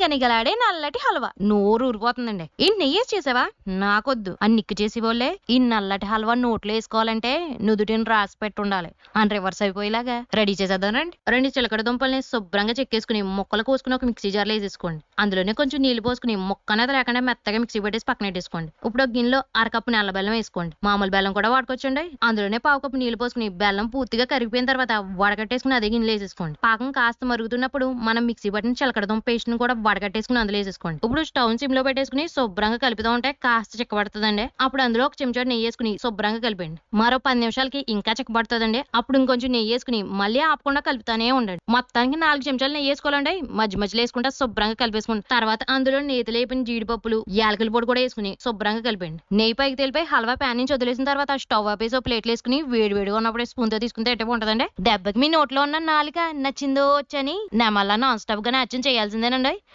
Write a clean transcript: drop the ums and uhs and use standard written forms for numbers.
నిగనిగలాడే నల్లటి హల్వా. నోరు ఊరిపోతుందండి. ఏంటి నెయ్యేసి చేసావా? నాకొద్దు అని నిక్కు చేసేవాళ్ళే ఈ నల్లటి హల్వా నోట్లో వేసుకోవాలంటే నుదుటిని రాసి పెట్టుండాలి అని రివర్స్ అయిపోయేలాగా రెడీ చేసేద్దానండి. 2 చిలకడ దుంపల్ని శుభ్రంగా చెక్కేసుకుని ముక్కలు కోసుకుని ఒక మిక్సీ జార్లో వేసేసుకోండి. అందులోనే కొంచెం నీళ్లు పోసుకుని ముక్క అనేది లేకుండా మెత్తగా మిక్సీ పెట్టేసి పక్కన పెట్టేసుకోండి. ఇప్పుడు ఒక గిన్నెలో అరకప్పు నల్ల బెల్లం వేసుకోండి. మామూలు బెల్లం కూడా వాడుకోవచ్చండి. అందులోనే పావు కప్పు నీళ్లు పోసుకుని బెల్లం పూర్తిగా కరిగిపోయిన తర్వాత వడగట్టేసుకుని అదే గిన్నెలో వేసేసుకోండి. పాకం కాస్త మరుగుతున్నప్పుడు మనం మిక్సీ పట్టిన చిలకడ దుంప పేస్ట్ ను కూడా వడగట్టేసుకుని అందులో వేసేసుకోండి. ఇప్పుడు స్టవ్ సిమ్ లో పెట్టేసుకుని శుభ్రంగా కలుపుతూ ఉంటే కాస్త చిక్కబడుతుందండి. అప్పుడు అందులో ఒక చెంచా నెయ్యి వేసుకుని శుభ్రంగా కలిపండి. మరో 10 నిమిషాలకి ఇంకా చిక్కబడుతుందండి. అప్పుడు ఇంకొంచెం నెయ్యి వేసుకుని మళ్ళీ ఆపకుండా కలుపుతానే ఉండండి. మొత్తానికి 4 చెంచాలు నెయ్యి వేసుకోవాలండి. మధ్య మధ్యలో వేసుకుంటే శుభ్రంగా కలిపేసుకోండి. తర్వాత అందులో నేతి లేపిన జీడిపప్పులు యాలకుల పొడి కూడా వేసుకుని శుభ్రంగా కలిపండి. నెయ్యి పైకి తెలిపై హల్వా ప్యాన్ నుంచి వదిలేసిన తర్వాత స్టవ్ ఆపేసి ప్లేట్లు వేసుకుని వేడివేడిగా ఉన్నప్పుడు స్పూన్ తో తీసుకుంటే ఎట్టే ఉంటదండి. దెబ్బకి మీ నోట్లో ఉన్న నాలుక నచ్చిందో వచ్చని నెమల్లా నాన్ స్టాప్ గా నాట్యం చేయాల్సిందేనండి.